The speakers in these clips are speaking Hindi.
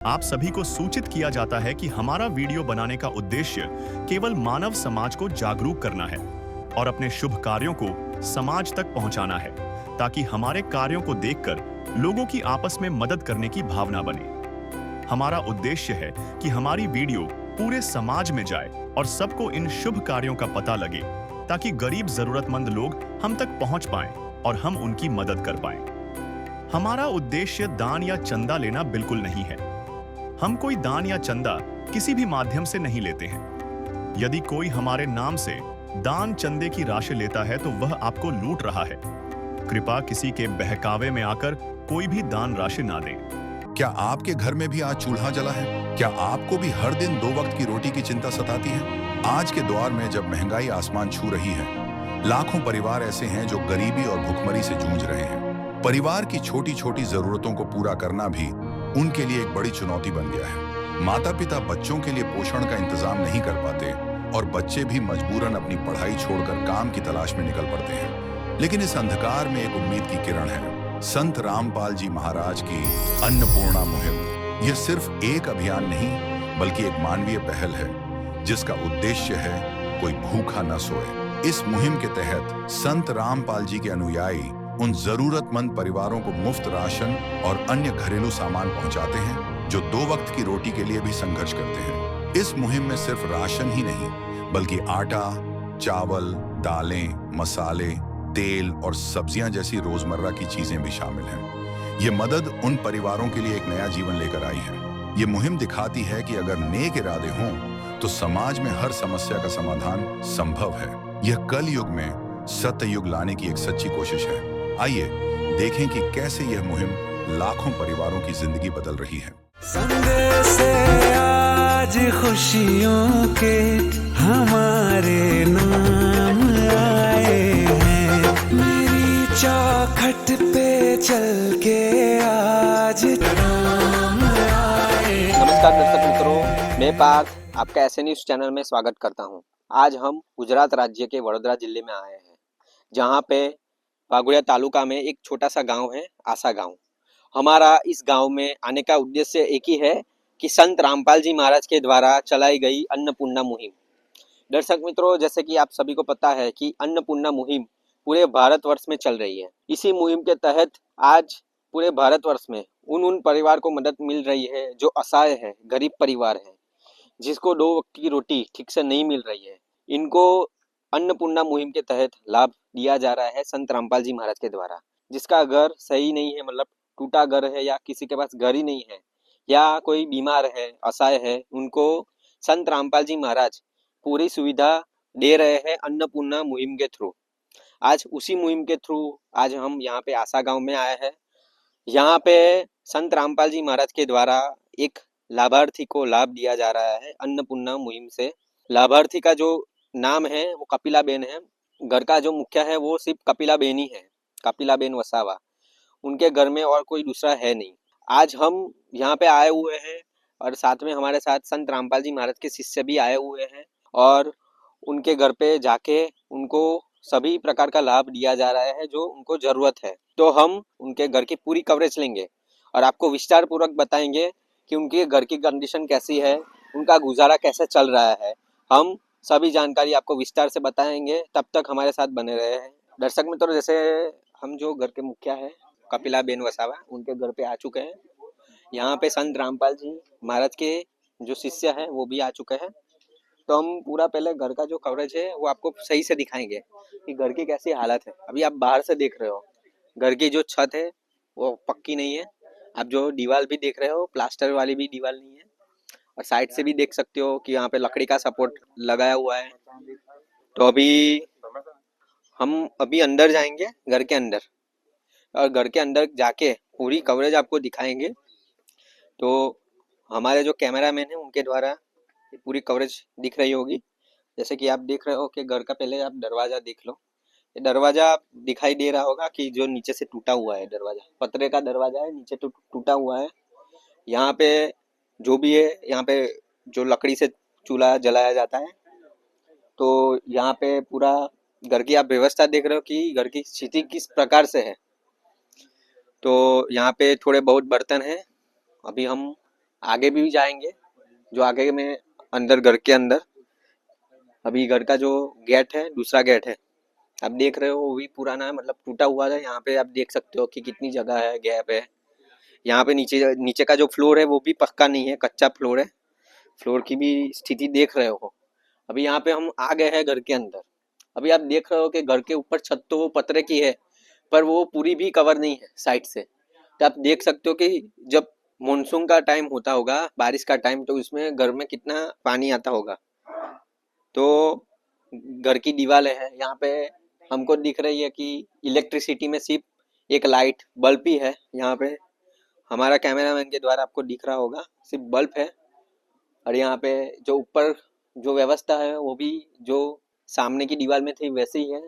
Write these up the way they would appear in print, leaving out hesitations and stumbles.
आप सभी को सूचित किया जाता है कि हमारा वीडियो बनाने का उद्देश्य केवल मानव समाज को जागरूक करना है और अपने शुभ कार्यों को समाज तक पहुंचाना है, ताकि हमारे कार्यों को देखकर लोगों की आपस में मदद करने की भावना बने। हमारा उद्देश्य है कि हमारी वीडियो पूरे समाज में जाए और सबको इन शुभ कार्यों का पता लगे, ताकि गरीब जरूरतमंद लोग हम तक पहुंच पाएं और हम उनकी मदद कर पाएं। हमारा उद्देश्य दान या चंदा लेना बिल्कुल नहीं है। हम कोई दान या चंदा किसी भी माध्यम से नहीं लेते हैं। यदि कोई हमारे नाम से दान चंदे की राशि लेता है तो वह आपको लूट रहा है। कृपया किसी के बहकावे में आकर कोई भी दान राशि ना दें। क्या आपके घर में भी आज चूल्हा जला है? क्या आपको भी हर दिन 2 वक्त की रोटी की चिंता सताती है? आज के दौर में जब महंगाई आसमान छू रही है, लाखों परिवार ऐसे हैं जो गरीबी और भुखमरी से जूझ रहे हैं। परिवार की छोटी छोटी जरूरतों को पूरा करना भी उनके लिए एक बड़ी चुनौती बन गया है। माता पिता बच्चों के लिए पोषण का इंतजाम नहीं कर पाते और बच्चे भी मजबूरन अपनी पढ़ाई छोड़कर काम की तलाश में निकल पड़ते हैं। लेकिन इस अंधकार में एक उम्मीद की किरण है, संत रामपाल जी महाराज की अन्नपूर्णा मुहिम। यह सिर्फ एक अभियान नहीं, बल्कि एक मानवीय पहल है, जिसका उद्देश्य है कोई भूखा न सोए। इस मुहिम के तहत संत रामपाल जी के अनुयायी उन जरूरतमंद परिवारों को मुफ्त राशन और अन्य घरेलू सामान पहुंचाते हैं, जो 2 वक्त की रोटी के लिए भी संघर्ष करते हैं। इस मुहिम में सिर्फ राशन ही नहीं, बल्कि आटा, चावल, दालें, मसाले, तेल और सब्जियां जैसी रोजमर्रा की चीजें भी शामिल हैं। ये मदद उन परिवारों के लिए एक नया जीवन लेकर आई है। ये मुहिम दिखाती है कि अगर नेक इरादे हों तो समाज में हर समस्या का समाधान संभव है। यह कल युग में सत्य युग लाने की एक सच्ची कोशिश है। आइए देखें कि कैसे यह मुहिम लाखों परिवारों की जिंदगी बदल रही है। संग से आज खुशियों के हमारे नाम आए हैं, मेरी चौखट पे चल के आज नाम आए। नमस्कार दर्शक मित्रों, मैं पार्थ आपका ऐसे न्यूज चैनल में स्वागत करता हूं। आज हम गुजरात राज्य के वडोदरा जिले में आए हैं, जहां पे वाघोडिया तालुका में एक छोटा सा गांव है, आसा गांव। हमारा इस गांव में आने का उद्देश्य एक ही है कि संत रामपाल जी महाराज के द्वारा चलाई गई अन्नपूर्णा मुहिम। दर्शक मित्रों, जैसे कि आप सभी को पता है कि अन्नपूर्णा मुहिम पूरे भारतवर्ष में चल रही है। इसी मुहिम के तहत आज पूरे भारतवर्ष में उन परिवार को मदद मिल रही है जो असहाय है, गरीब परिवार है, जिसको 2 वक्त की रोटी ठीक से नहीं मिल रही है। इनको अन्नपूर्णा मुहिम के तहत लाभ दिया जा रहा है संत रामपाल जी महाराज के द्वारा। जिसका घर सही नहीं है, मतलब टूटा घर है या किसी के पास घर ही नहीं है या कोई बीमार है, असहाय है, उनको संत रामपाल जी महाराज पूरी सुविधा दे रहे हैं अन्नपूर्णा मुहिम के थ्रू। आज उसी मुहिम के थ्रू आज हम यहाँ पे आसा गांव में आए हैं। यहाँ पे संत रामपाल जी महाराज के द्वारा एक लाभार्थी को लाभ दिया जा रहा है अन्नपूर्णा मुहिम से। लाभार्थी का जो नाम है वो कपिला बेन है। घर का जो मुखिया है वो सिर्फ कपिला बेन ही है, कपिला बेन वसावा। उनके घर में और कोई दूसरा है नहीं। आज हम यहाँ पे आए हुए हैं और साथ में हमारे साथ संत रामपाल जी महाराज के शिष्य भी आए हुए हैं और उनके घर पे जाके उनको सभी प्रकार का लाभ दिया जा रहा है जो उनको जरूरत है। तो हम उनके घर की पूरी कवरेज लेंगे और आपको विस्तार पूर्वक बताएंगे कि उनके घर की कंडीशन कैसी है, उनका गुजारा कैसे चल रहा है। हम सभी जानकारी आपको विस्तार से बताएंगे, तब तक हमारे साथ बने रहे हैं। दर्शक मित्रों, जैसे हम जो घर के मुखिया है कपिला बेन वसावा, उनके घर पे आ चुके हैं। यहाँ पे संत रामपाल जी महाराज के जो शिष्य हैं वो भी आ चुके हैं। तो हम पूरा पहले घर का जो कवरेज है वो आपको सही से दिखाएंगे कि घर की कैसी हालत है। अभी आप बाहर से देख रहे हो, घर की जो छत है वो पक्की नहीं है। आप जो दीवार भी देख रहे हो, प्लास्टर वाली भी दीवार नहीं है। और साइड से भी देख सकते हो कि यहाँ पे लकड़ी का सपोर्ट लगाया हुआ है। तो हम अभी अंदर जाएंगे, घर के अंदर, और घर के अंदर जाके पूरी कवरेज आपको दिखाएंगे। तो हमारे जो कैमरामैन है उनके द्वारा पूरी कवरेज दिख रही होगी। जैसे कि आप देख रहे हो कि घर का पहले आप दरवाजा देख लो। ये दरवाजा दिखाई दे रहा होगा कि जो नीचे से टूटा हुआ है दरवाजा, पतरे का दरवाजा है, नीचे टूटा हुआ है। यहाँ पे जो भी है, यहाँ पे जो लकड़ी से चूल्हा जलाया जाता है। तो यहाँ पे पूरा घर की आप व्यवस्था देख रहे हो कि घर की स्थिति किस प्रकार से है। तो यहाँ पे थोड़े बहुत बर्तन हैं। अभी हम आगे भी जाएंगे, जो आगे में अंदर घर के अंदर अभी घर का जो गेट है, दूसरा गेट है, आप देख रहे हो वो भी पुराना है, मतलब टूटा हुआ है। यहाँ पे आप देख सकते हो कि कितनी जगह है, गैप है। यहाँ पे नीचे नीचे का जो फ्लोर है वो भी पक्का नहीं है, कच्चा फ्लोर है। फ्लोर की भी स्थिति देख रहे हो। अभी यहाँ पे हम आ गए हैं घर के अंदर। अभी आप देख रहे हो कि घर के ऊपर छत तो वो पतरे की है, पर वो पूरी भी कवर नहीं है साइड से। तो आप देख सकते हो कि जब मानसून का टाइम होता होगा, बारिश का टाइम, तो इसमें घर में कितना पानी आता होगा। तो घर की दीवारें है, यहाँ पे हमको दिख रही है कि इलेक्ट्रिसिटी में सिर्फ एक लाइट बल्ब ही है। यहाँ पे हमारा कैमरामैन के द्वारा आपको दिख रहा होगा, सिर्फ बल्ब है। और यहाँ पे जो ऊपर जो व्यवस्था है वो भी जो सामने की दीवार में थी वैसे ही है।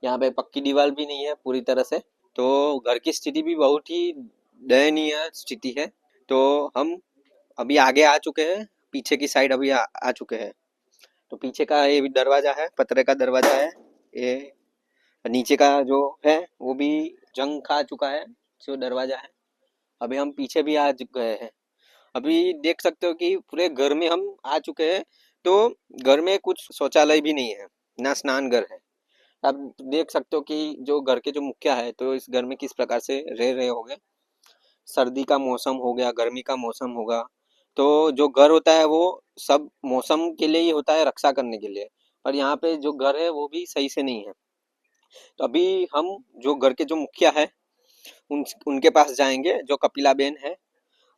यहाँ पे पक्की दीवार भी नहीं है पूरी तरह से। तो घर की स्थिति भी बहुत ही दयनीय स्थिति है। तो हम अभी आगे आ चुके हैं, पीछे की साइड अभी आ चुके हैं। तो पीछे का ये भी दरवाजा है, पतरे का दरवाजा है। ये नीचे का जो है वो भी जंग खा चुका है, जो दरवाजा है। अभी हम पीछे भी आ गए हैं। अभी देख सकते हो कि पूरे घर में हम आ चुके हैं। तो घर में कुछ शौचालय भी नहीं है, ना स्नान घर है। आप देख सकते हो कि जो घर के जो मुखिया है, तो इस घर में किस प्रकार से रह रहे होंगे। सर्दी का मौसम हो गया, गर्मी का मौसम होगा, तो जो घर होता है वो सब मौसम के लिए ही होता है, रक्षा करने के लिए। पर यहाँ पे जो घर है वो भी सही से नहीं है। तो अभी हम जो घर के जो मुखिया है उनके पास जाएंगे, जो कपिला बेन है,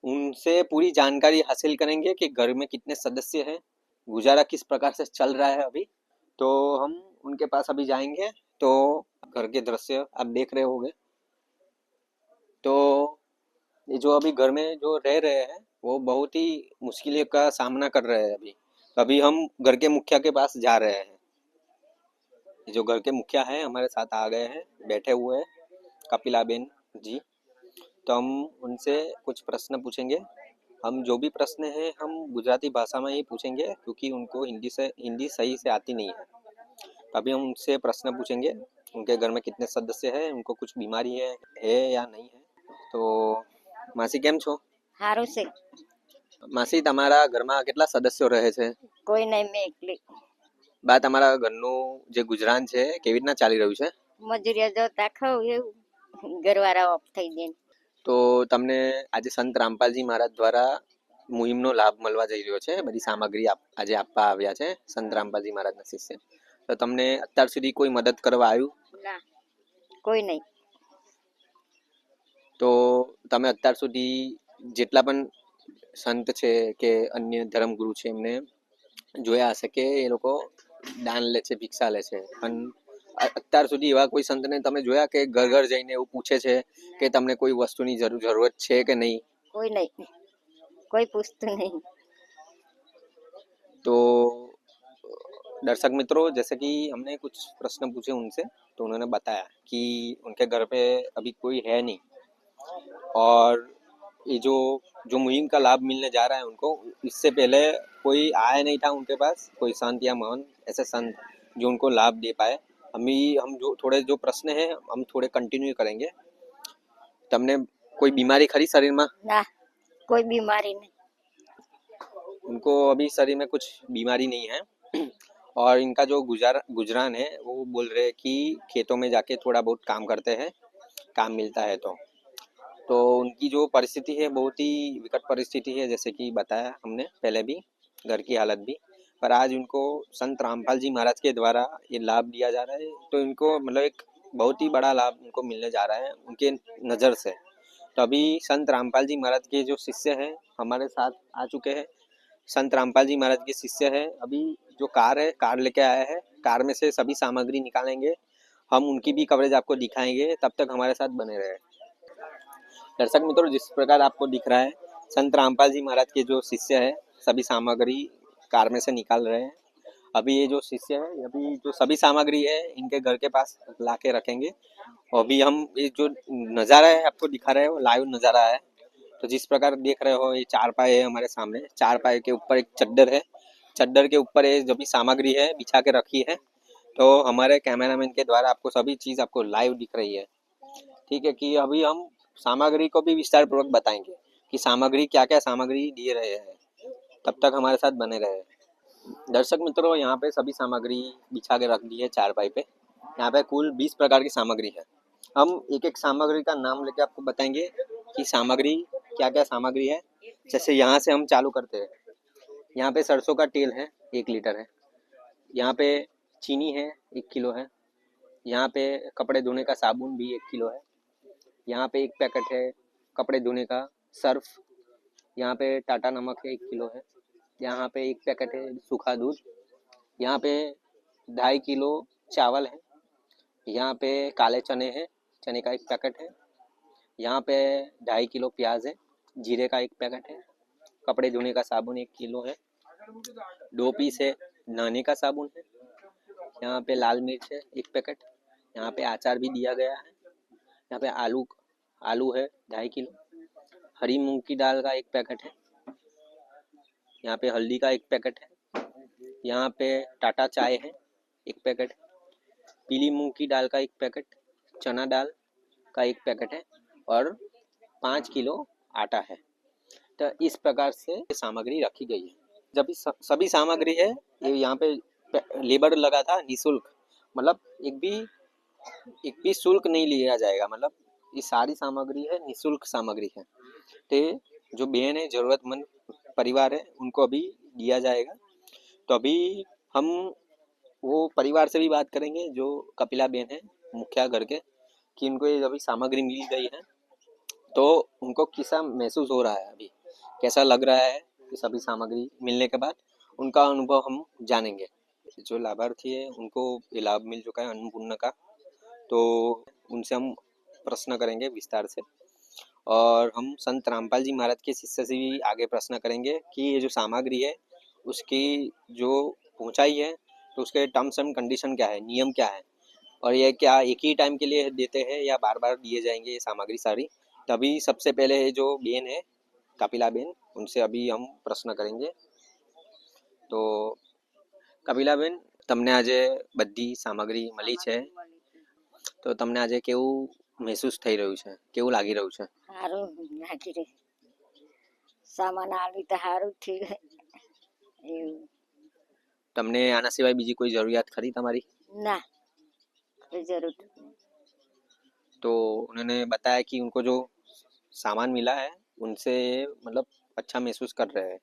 उनसे पूरी जानकारी हासिल करेंगे कि घर में कितने सदस्य हैं, गुजारा किस प्रकार से चल रहा है अभी। तो हम उनके पास अभी जाएंगे। तो घर के दृश्य आप देख रहे होंगे। तो ये जो अभी घर में जो रह रहे हैं वो बहुत ही मुश्किलों का सामना कर रहे हैं अभी। अभी हम घर के मुखिया के पास जा रहे हैं। ये जो घर के मुखिया हैं हमारे साथ आ गए हैं, बैठे हुए हैं, कपिला बेन जी। तो हम उनसे कुछ प्रश्न पूछेंगे। हम जो भी प्रश्न है हम गुजराती भाषा में ही पूछेंगे, क्योंकि उनको हिंदी सही से आती नहीं है। तो अभी हम उनसे प्रश्न पूछेंगे, उनके घर में कितने सदस्य हैं, उनको कुछ बीमारी है या नहीं है। तो માસી કેમ છો? સારું છે. માસી તમારા ઘરમાં કેટલા સદસ્યો રહે છે? કોઈ નહીં, મેં એકલી. બા તમારા ઘરનું જે ગુજરાન છે કેવી રીતના ચાલી રહ્યું છે? મજૂરિયા જતા ખાવ એવું ઘરવાળા ઓફ થઈ જાય. તો તમને આજે સંત રામપાલજી મહારાજ દ્વારા મુહિમનો લાભ મળવા જઈ રહ્યો છે. બધી સામગ્રી આજે આપવા આવ્યા છે સંત રામપાલજી મહારાજના શિષ્ય. તો તમને અત્યાર સુધી કોઈ મદદ કરવા આવ્યું? ના, કોઈ નહીં. તો તમે અત્યાર સુધી જેટલા પણ સંત છે કે અન્ય ધર્મગુરુ છે એમને જોયા હશે કે એ લોકો દાન લે છે, ભિક્ષા લે છે, પણ અત્યાર સુધી એવા કોઈ સંતને તમે જોયા કે ઘર ઘર જઈને એવું પૂછે છે કે તમને કોઈ વસ્તુની જરૂરત છે કે નહીં? કોઈ નહીં, કોઈ પૂછતું નહીં. तो दर्शक मित्रों, जैसे कि हमने कुछ प्रश्न पूछे उनसे, तो उन्होंने बताया कि उनके घर पे अभी कोई है नहीं। और ये जो मुहिम का लाभ मिलने जा रहा है उनको, इससे पहले कोई आया नहीं था उनके पास, कोई संत या महंत, ऐसे संत जो उनको लाभ दे पाए। हम जो थोड़े जो प्रश्न है हम थोड़े कंटिन्यू करेंगे। तमने कोई बीमारी खरी शरीर में? ના, કોઈ બીમારી નહીં. उनको अभी शरीर में कुछ बीमारी नहीं है। और इनका जो गुजरान है वो बोल रहे हैं कि खेतों में जाके थोड़ा बहुत काम करते हैं, काम मिलता है। तो उनकी जो परिस्थिति है बहुत ही विकट परिस्थिति है, जैसे कि बताया हमने पहले भी, घर की हालत भी। पर आज उनको संत रामपाल जी महाराज के द्वारा ये लाभ दिया जा रहा है। तो इनको मतलब एक बहुत ही बड़ा लाभ उनको मिलने जा रहा है उनके नज़र से। तो अभी संत रामपाल जी महाराज के जो शिष्य हैं हमारे साथ आ चुके हैं। संत रामपाल जी महाराज के शिष्य हैं। अभी जो कार है, कार लेके आया है, कार में से सभी सामग्री निकालेंगे, हम उनकी भी कवरेज आपको दिखाएंगे। तब तक हमारे साथ बने रहे। दर्शक मित्रों, जिस प्रकार आपको दिख रहा है संत रामपाल जी महाराज के जो शिष्य है सभी सामग्री कार में से निकाल रहे हैं। अभी ये जो शिष्य है, अभी जो सभी सामग्री है इनके घर के पास ला के रखेंगे। और अभी हम ये जो नज़ारा है आपको दिखा रहे हो, लाइव नज़ारा है। तो जिस प्रकार देख रहे हो, ये चारपाई है हमारे सामने, चारपाई के ऊपर एक चद्दर है, चद्दर के ऊपर ये जो भी सामग्री है बिछा के रखी है। तो हमारे कैमरामैन के द्वारा आपको सभी चीज़ आपको लाइव दिख रही है। ठीक है, कि अभी हम सामग्री को भी विस्तार पूर्वक बताएंगे। कि सामग्री क्या क्या सामग्री दिए रहे हैं, तब तक हमारे साथ बने रहे। दर्शक मित्रों, यहाँ पे सभी सामग्री बिछा के रख दी है चारपाई पे। यहाँ पे कुल 20 प्रकार की सामग्री है। हम एक एक सामग्री का नाम लेके आपको बताएंगे कि सामग्री क्या क्या सामग्री है। जैसे यहाँ से हम चालू करते हैं। यहाँ पे सरसों का तेल है 1 लीटर है। यहाँ पे चीनी है 1 किलो है। यहाँ पे कपड़े धोने का साबुन भी 1 किलो है। यहाँ पे 1 पैकेट है कपड़े धोने का सर्फ। यहाँ पे टाटा नमक है 1 किलो है। यहाँ पे 1 पैकेट है सूखा दूध। यहाँ पे 2.5 किलो चावल है। यहाँ पे काले चने हैं, चने का 1 पैकेट है। यहाँ पे 2.5 किलो प्याज है, जीरे का 1 पैकेट है। कपड़े धोने का साबुन 1 किलो है। 2 पीस है नहाने का साबुन है। यहाँ पे लाल मिर्च है 1 पैकेट। यहाँ पे अचार भी दिया गया है। यहाँ पे आलू है 2.5 किलो। हरी मूंग की दाल का 1 पैकेट है। यहाँ पे हल्दी का 1 पैकेट है। यहाँ पे टाटा चाय है 1 पैकेट। पीली मूंग की दाल का 1 पैकेट, चना दाल का 1 पैकेट है और 5 किलो आटा है। तो इस प्रकार से सामग्री रखी गई है। जब सभी सामग्री है, ये यहाँ पे लेबर लगा था निःशुल्क, मतलब एक भी शुल्क नहीं लिया जाएगा। मतलब ये सारी सामग्री है निःशुल्क सामग्री है। तो जो बहन है, जरूरतमंद परिवार है, उनको अभी दिया जाएगा। तो अभी हम वो परिवार से भी बात करेंगे जो कपिला बहन है मुखिया घर के, कि उनको ये अभी सामग्री मिल गई है तो उनको कैसा महसूस हो रहा है, अभी कैसा लग रहा है कि सभी सामग्री मिलने के बाद उनका अनुभव हम जानेंगे। जो लाभार्थी है उनको ये लाभ मिल चुका है अन्नपूर्णा का, तो उनसे हम प्रश्न करेंगे विस्तार से। और हम संत रामपाल जी महाराज के शिष्य से भी आगे प्रश्न करेंगे कि ये जो सामग्री है उसकी जो पहुंचाई है तो उसके टर्म्स एंड कंडीशन क्या है, नियम क्या है, और ये क्या एक ही टाइम के लिए देते हैं या बार बार दिए जाएंगे ये सामग्री सारी। तभी सबसे पहले जो बेन है कपिला बेन, उनसे अभी हम प्रश्न करेंगे। तो कपिला बेन, તમને આજે બધી સામગ્રી મળી છે, તો તમને આજે કેવું મહેસૂસ થઈ રહ્યું છે, કેવું લાગી રહ્યું છે? સારું લાગી રહ્યું. સામાન આવી તો સારું થયું એવું. તમને આના સિવાય બીજી કોઈ જરૂરિયાત ખરી તમારી? ના, કોઈ જરૂર નહીં. तो उन्होंने बताया कि उनको जो सामान मिला है उनसे मतलब अच्छा महसूस कर रहे हैं।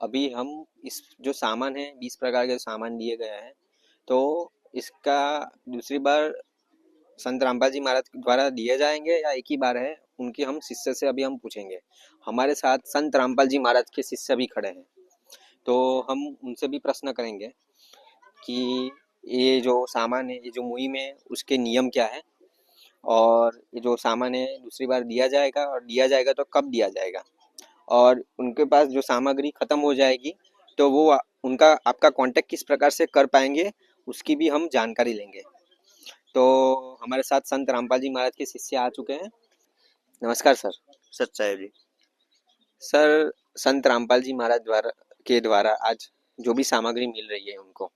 अभी हम इस जो सामान है 20 प्रकार के सामान दिए गए हैं, तो इसका दूसरी बार संत रामपाल जी महाराज द्वारा दिए जाएंगे या एक ही बार है, उनके हम शिष्य से अभी हम पूछेंगे। हमारे साथ संत रामपाल जी महाराज के शिष्य भी खड़े हैं, तो हम उनसे भी प्रश्न करेंगे कि ये जो सामान है, ये जो मुहिम है, उसके नियम क्या है, और ये जो सामान है दूसरी बार दिया जाएगा, और दिया जाएगा तो कब दिया जाएगा, और उनके पास जो सामग्री खत्म हो जाएगी तो वो उनका आपका कांटेक्ट किस प्रकार से कर पाएंगे, उसकी भी हम जानकारी लेंगे। तो हमारे साथ संत रामपाल जी महाराज के शिष्य आ चुके हैं। नमस्कार सर। सच्चाई जी। सर, संत रामपाल जी महाराज द्वारा आज जो भी सामग्री मिल रही है उनको,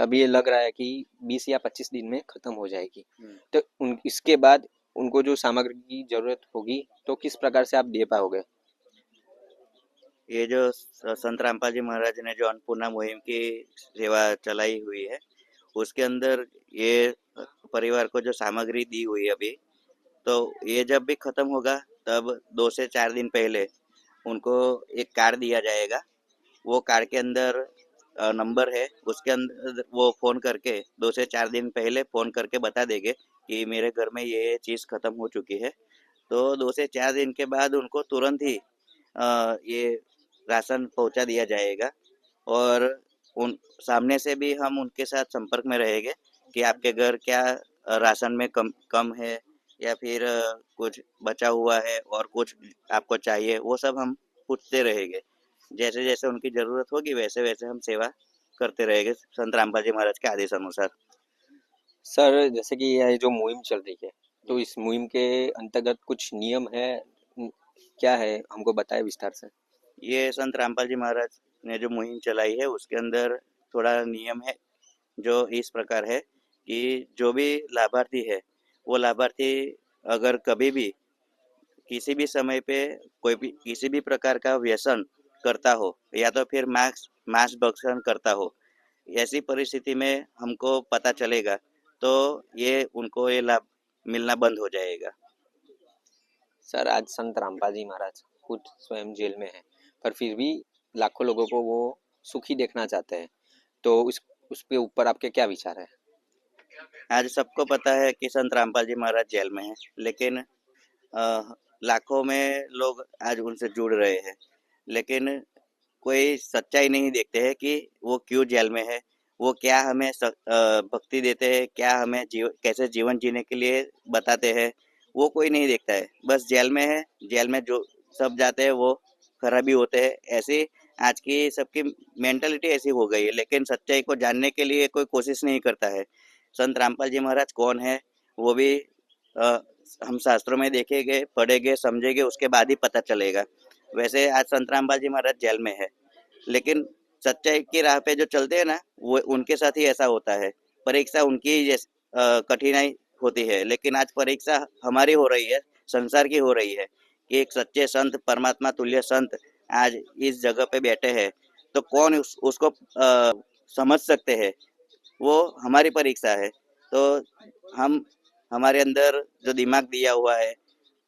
अभी ये लग रहा है कि 20 या 25 दिन में खत्म हो जाएगी, तो इसके बाद उनको जो सामग्री की जरूरत होगी तो किस प्रकार से आप दे पाओगे? ये जो संत रामपाल जी महाराज ने जो अन्नपूर्णा मुहिम की सेवा चलाई हुई है, उसके अंदर ये परिवार को जो सामग्री दी हुई है अभी, तो ये जब भी खत्म होगा तब 2 से 4 दिन पहले उनको एक कार्ड दिया जाएगा। वो कार्ड के अंदर नंबर है, उसके अंदर वो फ़ोन करके 2 से 4 दिन पहले फ़ोन करके बता देंगे कि मेरे घर में ये चीज़ ख़त्म हो चुकी है। तो 2 से 4 दिन के बाद उनको तुरंत ही ये राशन पहुँचा दिया जाएगा और उन सामने से भी हम उनके साथ संपर्क में रहेंगे कि आपके घर क्या राशन में कम कम है या फिर कुछ बचा हुआ है और कुछ आपको चाहिए, वो सब हम पूछते रहेंगे। जैसे-जैसे उनकी ज़रूरत होगी वैसे-वैसे हम सेवा करते रहेंगे संत रामपाल जी महाराज के आदेश अनुसार। सर जैसे कि यह जो मुहिम चल रही है, तो इस मुहिम के अंतर्गत कुछ नियम है, क्या है हमको बताएं विस्तार से। ये संत रामपाल जी महाराज ने जो मुहिम चलाई है उसके अंदर थोड़ा नियम है जो इस प्रकार है कि जो भी लाभार्थी है वो लाभार्थी अगर कभी भी किसी भी समय पे कोई भी किसी भी प्रकार का व्यसन करता हो या तो फिर मांस मांस भक्षण करता हो, ऐसी परिस्थिति में हमको पता चलेगा तो ये उनको ये लाभ मिलना बंद हो जाएगा। सर आज संत रामपाल जी महाराज खुद स्वयं जेल में है, पर फिर भी लाखों लोगों को वो सुखी देखना चाहते हैं, तो उस पे ऊपर आपके क्या विचार है। आज सबको पता है कि संत रामपाल जी महाराज जेल में है, लेकिन लाखों में लोग आज उनसे जुड़ रहे हैं, लेकिन कोई सच्चाई नहीं देखते हैं कि वो क्यों जेल में है, वो क्या हमें भक्ति देते हैं, क्या हमें कैसे जीवन जीने के लिए बताते हैं, वो कोई नहीं देखता है। बस जेल में है, जेल में जो सब जाते हैं वो खराबी होते हैं। ऐसी आज की सबकी मेंटालिटी ऐसी हो गई है, लेकिन सच्चाई को जानने के लिए कोई कोशिश नहीं करता है। संत रामपाल जी महाराज कौन है वो भी हम शास्त्रों में देखेंगे, पढ़ेंगे, समझेंगे, उसके बाद ही पता चलेगा। वैसे आज संत रामपाल जी महाराज जेल में है, लेकिन सच्चाई की राह पे जो चलते हैं ना वो उनके साथ ही ऐसा होता है। परीक्षा उनकी कठिनाई होती है, लेकिन आज परीक्षा हमारी हो रही है, संसार की हो रही है कि एक सच्चे संत परमात्मा तुल्य संत आज इस जगह पे बैठे हैं, तो कौन उसको समझ सकते हैं, वो हमारी परीक्षा है। तो हम हमारे अंदर जो दिमाग दिया हुआ है,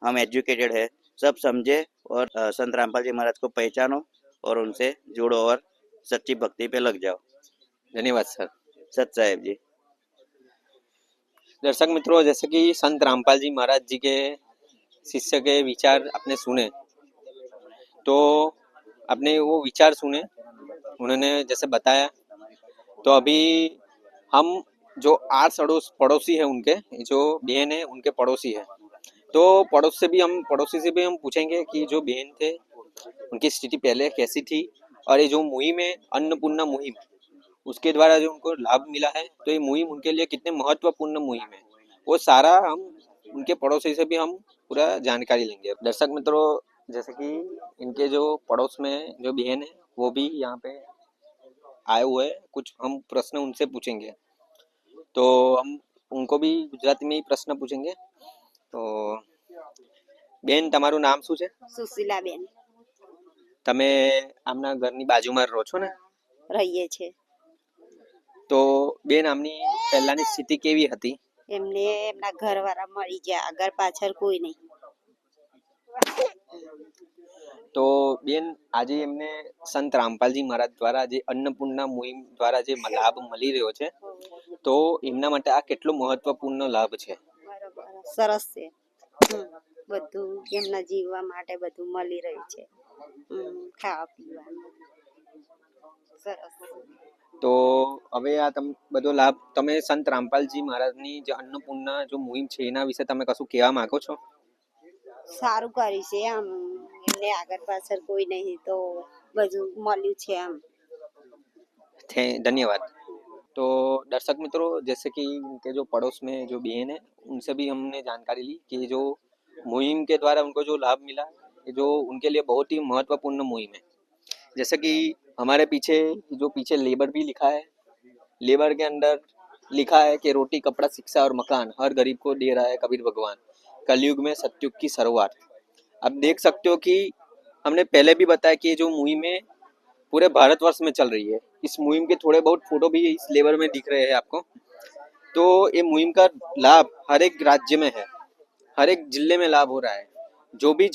हम एजुकेटेड है, सब समझे और संत रामपाल जी महाराज को पहचानो और उनसे जुड़ो और सच्ची भक्ति पे लग जाओ। धन्यवाद सर। सत साहेब जी। दर्शक मित्रों, जैसे कि संत रामपाल जी महाराज जी के शिष्य के विचार आपने सुने, तो आपने वो विचार सुने, उन्होंने जैसे बताया, तो अभी हम जो आस पड़ोसी है उनके जो बहन है उनके पड़ोसी है, तो पड़ोसी से भी हम पूछेंगे कि जो बहन थे उनकी स्थिति पहले कैसी थी, और ये जो मुहिम है अन्नपूर्णा मुहिम, उसके द्वारा जो उनको लाभ मिला है, तो ये मुहिम उनके लिए कितने महत्वपूर्ण मुहिम है, वो सारा हम उनके पड़ोसी से भी हम पूरा जानकारी लेंगे। दर्शक मित्रों, जैसे कि इनके जो पड़ोस में जो बहन है वो भी यहाँ पे आए हुए हैं, कुछ हम प्रश्न उनसे पूछेंगे, तो हम उनको भी गुजराती में ही प्रश्न पूछेंगे। तो બેન તમારું નામ શું છે? સુશીલાબેન તમે આમના ઘરની બાજુમાં રહો છો ને? રહીએ છે. તો બેન આમની પહેલાની સ્થિતિ કેવી હતી? એમને એમના ઘરવાળા મળી ગયા, આગળ પાછળ કોઈ નહીં. તો બેન આજે એમને સંત રામપાલજી મહારાજ દ્વારા જે અન્નપૂર્ણા મુહિમ દ્વારા જે લાભ મળી રહ્યો છે, તો એમના માટે આ કેટલો મહત્વપૂર્ણ લાભ છે? બરોબર, સરસ છે. બધું એમના જીવવા માટે બધું મળી રહ્યું છે, ખાવા પીવા સરસ. તો હવે આ બધો લાભ તમે સંત રામપાલજી મહારાજની જે અન્નપૂર્ણા જો મુહિમ છે એના વિશે તમે કશું કહેવા માંગો છો? સારું કર્યું છે આમ, એમને આગળ પાછળ કોઈ નહીં તો બધું મળ્યું છે આમ. धन्यवाद। तो दर्शक मित्रों, जैसे कि उनके जो पड़ोस में जो बहन है उनसे भी हमने जानकारी ली कि जो मुहिम के द्वारा उनको जो लाभ मिला है जो उनके लिए बहुत ही महत्वपूर्ण मुहिम है। जैसे कि हमारे पीछे लेबर भी लिखा है, लेबर के अंदर लिखा है कि रोटी कपड़ा शिक्षा और मकान हर गरीब को दे रहा है कबीर भगवान, कलयुग में सतयुग की शुरुआत। अब देख सकते हो कि हमने पहले भी बताया कि जो मुहिम है पूरे भारतवर्ष में चल रही है। इस मुहिम के थोड़े बहुत फोटो भी इस लेबर में दिख रहे हैं आपको। तो ये मुहिम का लाभ हर एक राज्य में है, हर एक जिले में लाभ हो रहा है। जो भी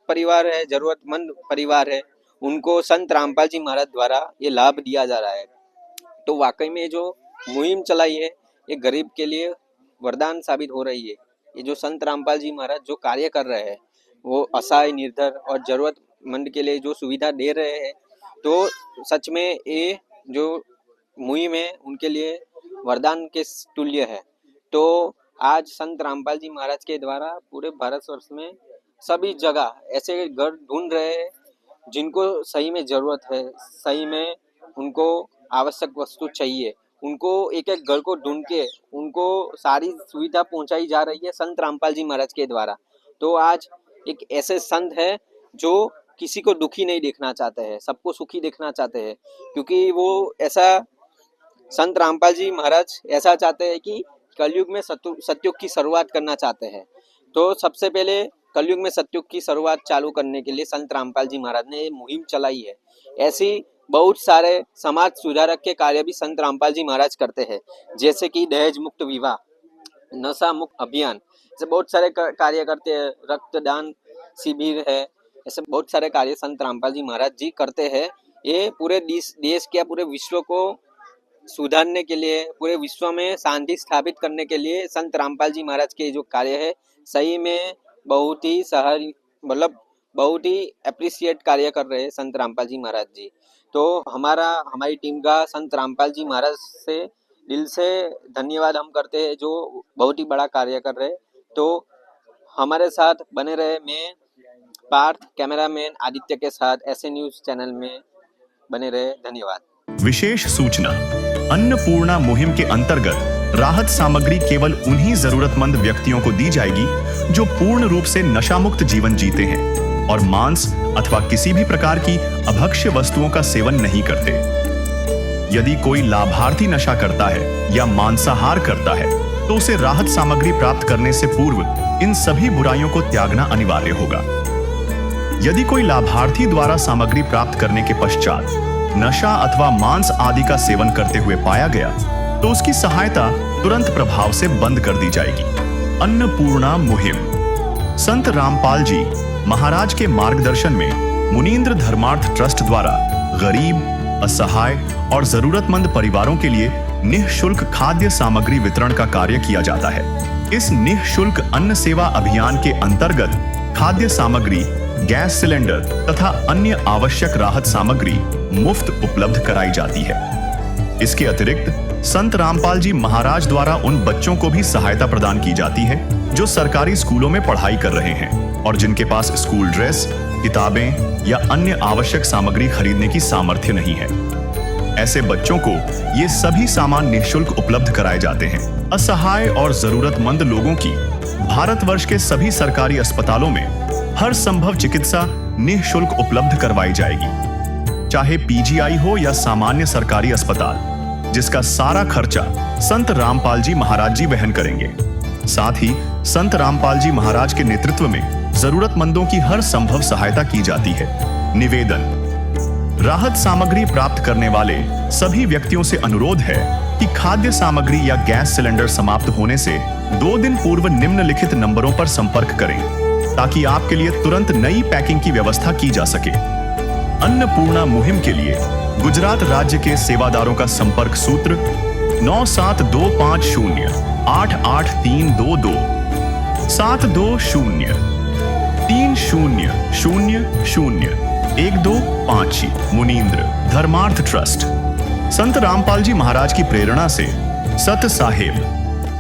परिवार है, जरूरतमंद परिवार है, उनको संत रामपाल जी महाराज द्वारा ये लाभ दिया जा रहा है। तो वाकई में जो मुहिम चलाई है ये गरीब के लिए वरदान साबित हो रही है। ये जो संत रामपाल जी महाराज जो कार्य कर रहे हैं वो असहाय, निर्धर और जरूरतमंद के लिए जो सुविधा दे रहे हैं, तो सच में ये जो मुहिम है उनके लिए वरदान के तुल्य है। तो आज संत रामपाल जी महाराज के द्वारा पूरे भारतवर्ष में सभी जगह ऐसे घर ढूंढ रहे हैं जिनको सही में जरूरत है, सही में उनको आवश्यक वस्तु चाहिए, उनको एक एक घर को ढूंढ के उनको सारी सुविधा पहुंचाई जा रही है संत रामपाल जी महाराज के द्वारा। तो आज एक ऐसे संत है जो किसी को दुखी नहीं देखना चाहते हैं, सबको सुखी देखना चाहते हैं, क्योंकि वो ऐसा संत रामपाल जी महाराज ऐसा चाहते हैं कि कलयुग में सतयुग की शुरुआत करना चाहते हैं। तो सबसे पहले कलयुग में सतयुग की शुरुआत चालू करने के लिए संत रामपाल जी महाराज ने ये मुहिम चलाई है। ऐसी बहुत सारे समाज सुधारक के कार्य भी संत रामपाल जी महाराज करते हैं, जैसे कि दहेज मुक्त विवाह, नशा मुक्त अभियान, ऐसे बहुत सारे कार्य करते हैं। रक्तदान शिविर है, ऐसे बहुत सारे कार्य संत रामपाल जी महाराज जी करते हैं। ये पूरे देश के पूरे विश्व को सुधारने के लिए, पूरे विश्व में शांति स्थापित करने के लिए संत रामपाल जी महाराज के जो कार्य है सही में बहुत ही बहुत ही अप्रिशिएट कार्य कर रहे हैं संत रामपाल जी महाराज जी। तो हमारी टीम का संत रामपाल जी महाराज से दिल से धन्यवाद हम करते हैं जो बहुत ही बड़ा कार्य कर रहे हैं। तो हमारे साथ बने रहे। मैं पार्थ, कैमरामैन आदित्य के साथ ऐसे न्यूज चैनल में बने रहे। धन्यवाद। विशेष सूचना, अन्नपूर्णा मुहिम के अंतर्गत राहत सामग्री केवल उन्हीं जरूरतमंद व्यक्तियों को दी जाएगी जो पूर्ण रूप से नशा मुक्त जीवन जीते हैं और मांस अथवा किसी भी प्रकार की अभक्ष्य वस्तुओं का सेवन नहीं करते। यदि कोई लाभार्थी नशा करता है या मांसाहार करता है तो उसे राहत सामग्री प्राप्त करने से पूर्व इन सभी बुराइयों को त्यागना अनिवार्य होगा। यदि कोई लाभार्थी द्वारा सामग्री प्राप्त करने के पश्चात नशा अथवा मांस आदि का सेवन करते हुए पाया गया तो उसकी सहायता तुरंत प्रभाव से बंद कर दी जाएगी। अन्नपूर्णा मुहिम संत रामपाल जी महाराज के मार्गदर्शन में मुनींद्र धर्मार्थ ट्रस्ट द्वारा गरीब, असहाय और जरूरतमंद परिवारों के लिए निःशुल्क खाद्य सामग्री वितरण का कार्य किया जाता है। इस निःशुल्क अन्न सेवा अभियान के अंतर्गत खाद्य सामग्री, गैस सिलेंडर तथा अन्य आवश्यक राहत सामग्री मुफ्त उपलब्ध कराई जाती है। इसके अतिरिक्त संत रामपाल जी महाराज द्वारा उन बच्चों को भी सहायता प्रदान की जाती है जो सरकारी स्कूलों में पढ़ाई कर रहे हैं और जिनके पास स्कूल ड्रेस, किताबें या अन्य आवश्यक सामग्री खरीदने की सामर्थ्य नहीं है। ऐसे बच्चों को ये सभी सामान निःशुल्क उपलब्ध कराए जाते हैं। असहाय और जरूरतमंद लोगों की भारतवर्ष के सभी सरकारी अस्पतालों में हर संभव चिकित्सा निःशुल्क उपलब्ध करवाई जाएगी, चाहे पीजीआई हो या सामान्य सरकारी अस्पताल, जिसका सारा खर्चा संत रामपाल जी महाराज जी वहन करेंगे। साथ ही संत रामपाल जी महाराज के नेतृत्व में जरूरतमंदों की हर संभव सहायता की जाती है। निवेदन, राहत सामग्री प्राप्त करने वाले सभी व्यक्तियों से अनुरोध है कि खाद्य सामग्री या गैस सिलेंडर समाप्त होने से 2 दिन पूर्व निम्नलिखित नंबरों पर संपर्क करें ताकि आपके लिए तुरंत नई पैकिंग की व्यवस्था की जा सके। अन्नपूर्णा मुहिम के लिए गुजरात राज्य के सेवादारों का संपर्क सूत्र 9725088322 72030001256 मुनींद्र धर्मार्थ ट्रस्ट। संत रामपाल जी महाराज की प्रेरणा से सत साहेब